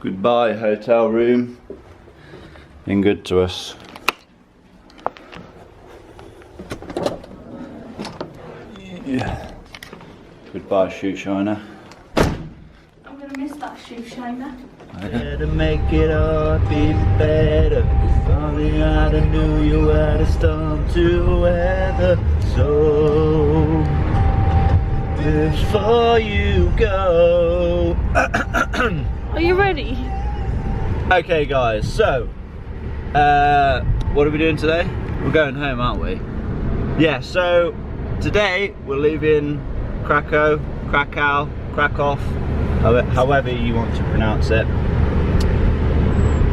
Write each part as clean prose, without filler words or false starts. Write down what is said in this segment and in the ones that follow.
Goodbye, hotel room. Been good to us. Yeah. Goodbye, shoe shiner. I'm gonna miss that shoe shiner. To make it all be better. If only I'd have knew you had a storm to weather. So before you go. Are you ready? Okay, guys. So, what are we doing today? We're going home, aren't we? Yeah. So today we're leaving Krakow, however you want to pronounce it.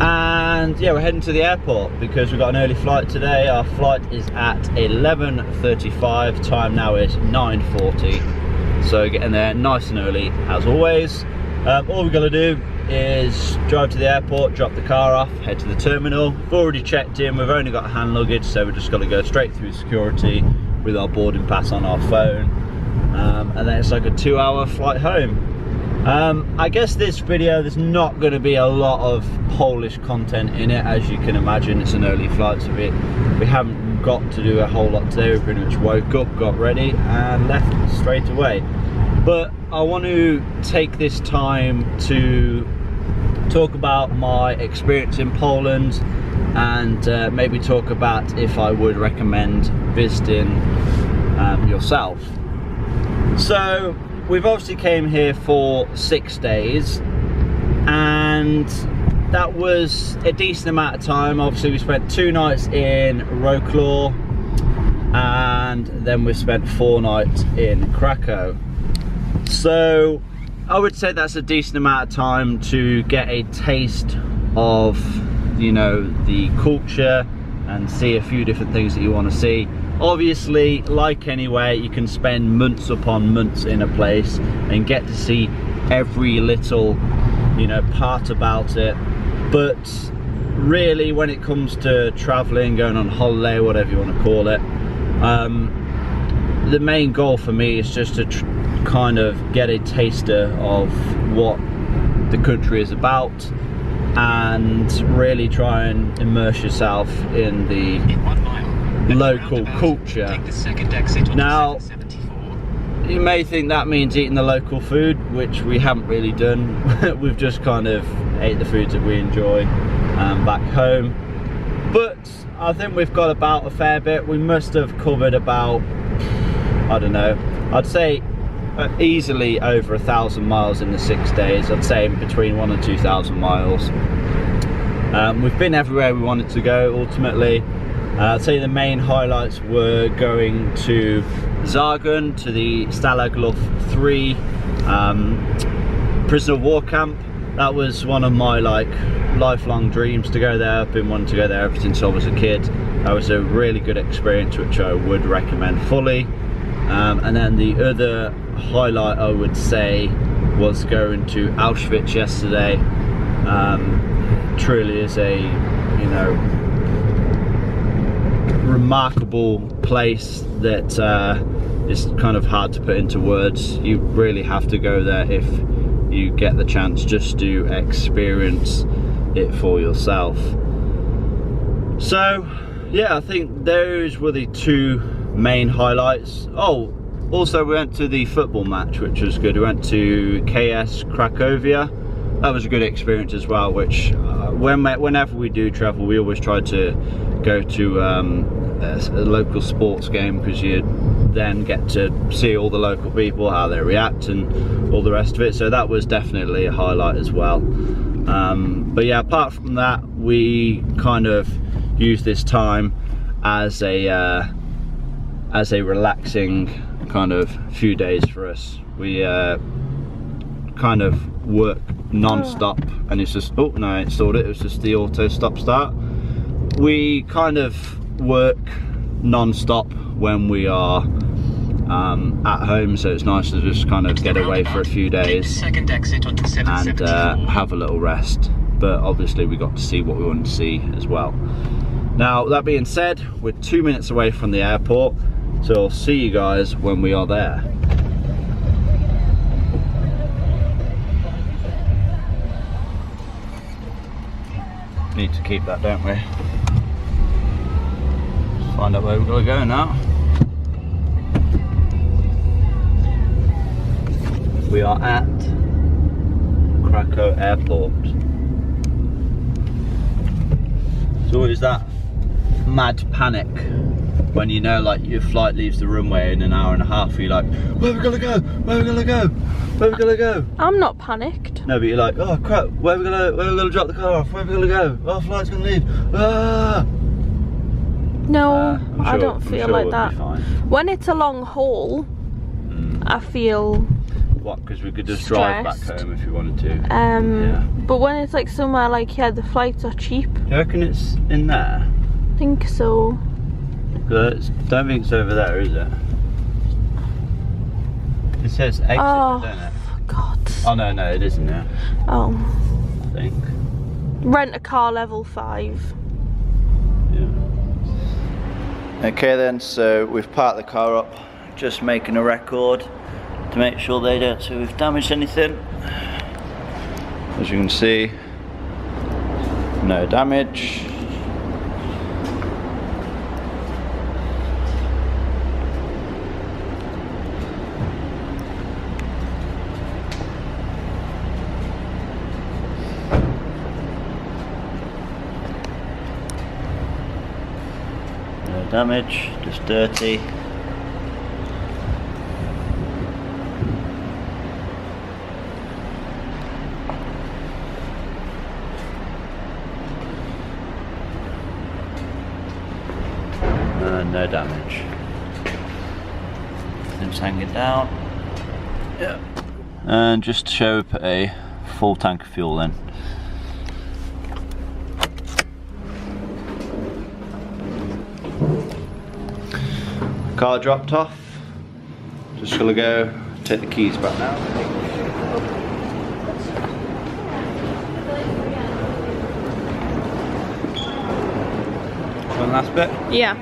And yeah, we're heading to the airport because we've got an early flight today. Our flight is at 11:35, time now is 9:40. So getting there nice and early as always. All we've got to do is drive to the airport, drop the car off, head to the terminal. We've already checked in, we've only got hand luggage, so we've just got to go straight through security with our boarding pass on our phone. And then it's like a 2-hour flight home. I guess this video, there's not going to be a lot of Polish content in it. As you can imagine, it's an early flight, so we haven't got to do a whole lot today. We pretty much woke up, got ready and left straight away. But I want to take this time to talk about my experience in Poland and maybe talk about if I would recommend visiting yourself. So we've obviously came here for 6 days, and that was a decent amount of time. Obviously we spent 2 nights in Wrocław and then we spent 4 nights in Krakow. So I would say that's a decent amount of time to get a taste of, you know, the culture and see a few different things that you want to see. Obviously, like anywhere, you can spend months upon months in a place and get to see every little, you know, part about it. But really, when it comes to traveling, going on holiday, whatever you want to call it, the main goal for me is just to kind of get a taster of what the country is about and really try and immerse yourself in the local culture. Now, you may think that means eating the local food, which we haven't really done. We've just kind of ate the foods that we enjoy back home. But I think we've got about a fair bit. We must have covered about, I don't know, I'd say easily over 1,000 miles in the 6 days. I'd say between 1,000 and 2,000 miles. We've been everywhere we wanted to go ultimately. I'd say the main highlights were going to Zargun, to the Stalag Luft 3 prisoner of war camp. That was one of my lifelong dreams to go there. I've been wanting to go there ever since I was a kid. That was a really good experience which I would recommend fully. And then the other highlight I would say was going to Auschwitz yesterday. Truly is a, you know, remarkable place that is kind of hard to put into words. You really have to go there if you get the chance just to experience it for yourself. So yeah, I think those were the 2 main highlights. Oh, also we went to the football match, which was good. We went to KS Cracovia. That was a good experience as well, which whenever we do travel, we always try to go to a local sports game, because you then get to see all the local people, how they react and all the rest of it. So that was definitely a highlight as well. But yeah, apart from that, we kind of used this time as a relaxing kind of few days for us. We kind of work non-stop, and it's just, oh no, I installed it, it was just the auto stop start. We kind of work non-stop when we are at home, so it's nice to just kind of get away for a few days and have a little rest. But obviously we got to see what we wanted to see as well. Now, that being said, we're 2 minutes away from the airport, so I'll see you guys when we are there. need to keep that, don't we? Let's find out where we've got to go now. We are at Krakow Airport. It's always that mad panic when you know, like, your flight leaves the runway in an hour and a half. You're like, where are we gonna go? Where are we gonna go? Where are we gonna go? I'm not panicked. No, but you're like, oh crap, where are we gonna drop the car off? Where are we gonna go? Oh, flight's gonna leave. Ah! No, I'm I sure- don't I'm feel sure like we'll that. be fine. When it's a long haul, I feel What? Because we could just drive back stressed. home if you wanted to. yeah. But when it's like somewhere like here, the flights are cheap. Do you reckon it's in there? I think so. Don't think it's over there, is it? It says exit, Oh, don't it? for God's sake. Oh no, it isn't there, Oh. I think. Rent a car level 5. Yeah. Okay then, so we've parked the car up, just making a record to make sure they don't see we've damaged anything. As you can see, no damage. No damage, just dirty. No damage. Things hanging down. Yeah. And just to show, we put a full tank of fuel in. Car dropped off. Just gonna go take the keys back now. One last bit. Yeah.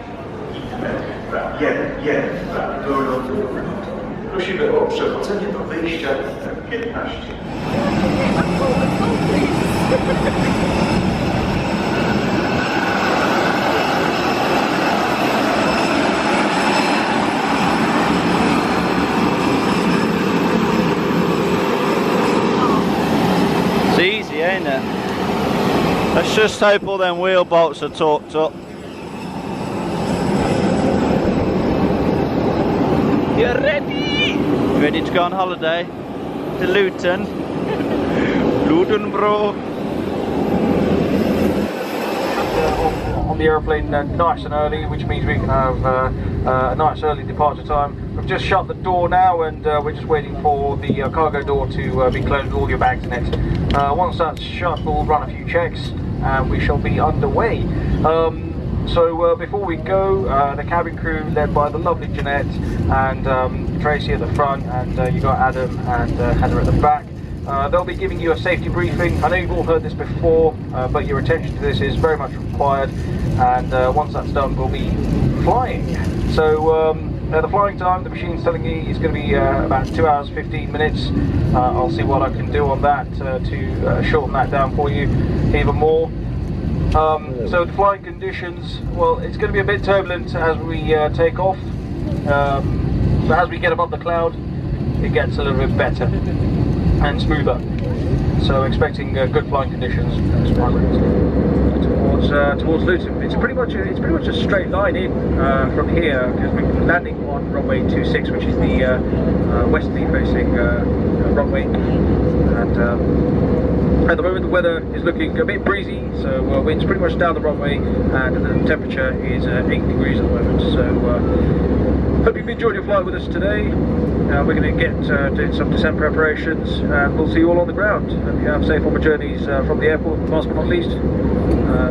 Prosimy o przechodzenie do wyjścia 15. It's easy, ain't it? Let's just hope all them wheel bolts are torqued up. You're ready? Ready to go on holiday to Luton? Luton, bro. On the airplane nice and early, which means we can have a nice early departure time. We've just shut the door now, and we're just waiting for the cargo door to be closed with all your bags in it. Once that's shut, we'll run a few checks and we shall be underway. So before we go, the cabin crew led by the lovely Jeanette and Tracy at the front, and you got Adam and Heather at the back. They'll be giving you a safety briefing. I know you've all heard this before, but your attention to this is very much required, and once that's done, we'll be flying. So the flying time, the machine's telling me, is going to be about 2 hours 15 minutes. I'll see what I can do on that to shorten that down for you even more. So the flying conditions, well, it's going to be a bit turbulent as we take off, but as we get above the cloud, it gets a little bit better and smoother. So expecting good flying conditions towards Luton. It's pretty much a straight line in from here, because we're landing on runway 26, which is the westerly facing runway, and at the moment the weather is looking a bit breezy, so wind's pretty much down the runway, and the temperature is 8 degrees at the moment. So hope you've enjoyed your flight with us today. We're going to get doing some descent preparations, and we'll see you all on the ground. Hope you have safe forward journeys from the airport. Last but not least,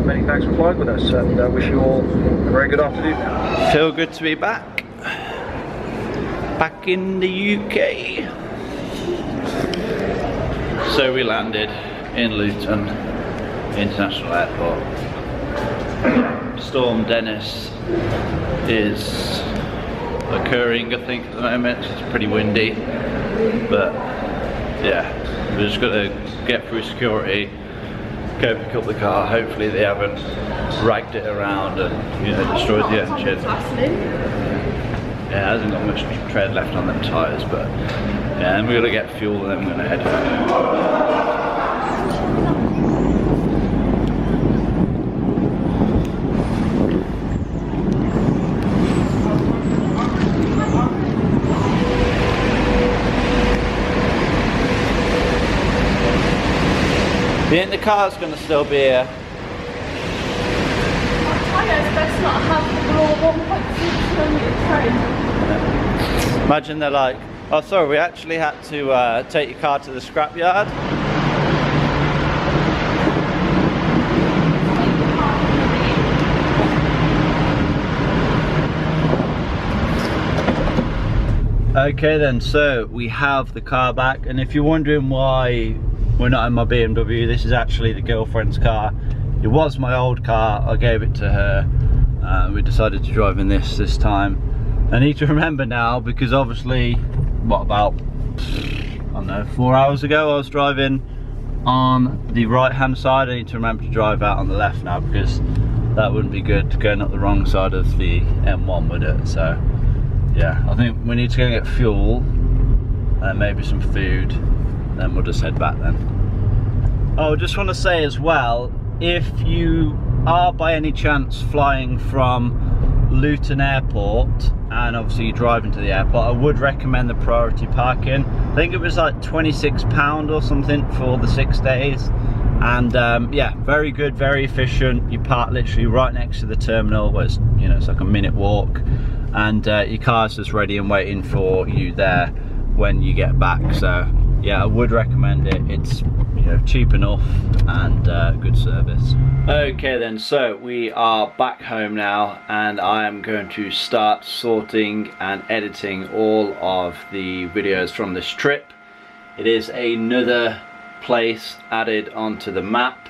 many thanks for flying with us, and wish you all a very good afternoon. Feel good to be back. Back in the UK. So we landed in Luton International Airport. Storm Dennis is occurring, I think, at the moment. It's pretty windy, but yeah, we're just got to get through security go pick up the car. Hopefully they haven't ragged it around and, you know, destroyed the engine. Yeah, it hasn't got much tread left on them tyres, but yeah, and we're gonna get fuel and then we're gonna head home. Do you think the car's going to still be here? My tyres best not have the raw 1.6 millimetre tread. Imagine they're like, oh sorry, we actually had to take your car to the scrapyard. Okay then, so we have the car back, and if you're wondering why we're not in my BMW, this is actually the girlfriend's car. It was my old car, I gave it to her. We decided to drive in this time. I need to remember now, because obviously, what, about, I don't know, 4 hours ago I was driving on the right hand side. I need to remember to drive out on the left now, because that wouldn't be good going up the wrong side of the M1 with it. So yeah, I think we need to go and get fuel and maybe some food, then we'll just head back then. Oh, just want to say as well, if you are by any chance flying from Luton Airport and obviously you're driving to the airport, I would recommend the priority parking. I think it was like £26 or something for the 6 days, and yeah, very good, very efficient. You park literally right next to the terminal, where it's, you know, it's like a minute walk, and your car's just ready and waiting for you there when you get back. So yeah, I would recommend it. It's, you know, cheap enough and good service. Okay then, so we are back home now, and I am going to start sorting and editing all of the videos from this trip. It is another place added onto the map,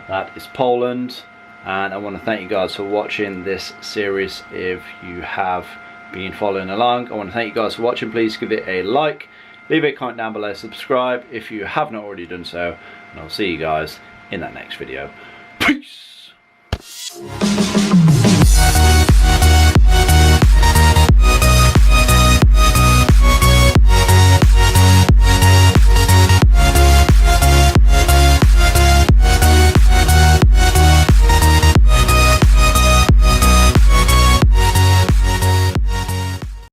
that is Poland, and I want to thank you guys for watching this series. If you have been following along, I want to thank you guys for watching. Please give it a like, leave a comment down below, subscribe if you have not already done so, and I'll see you guys in that next video. Peace!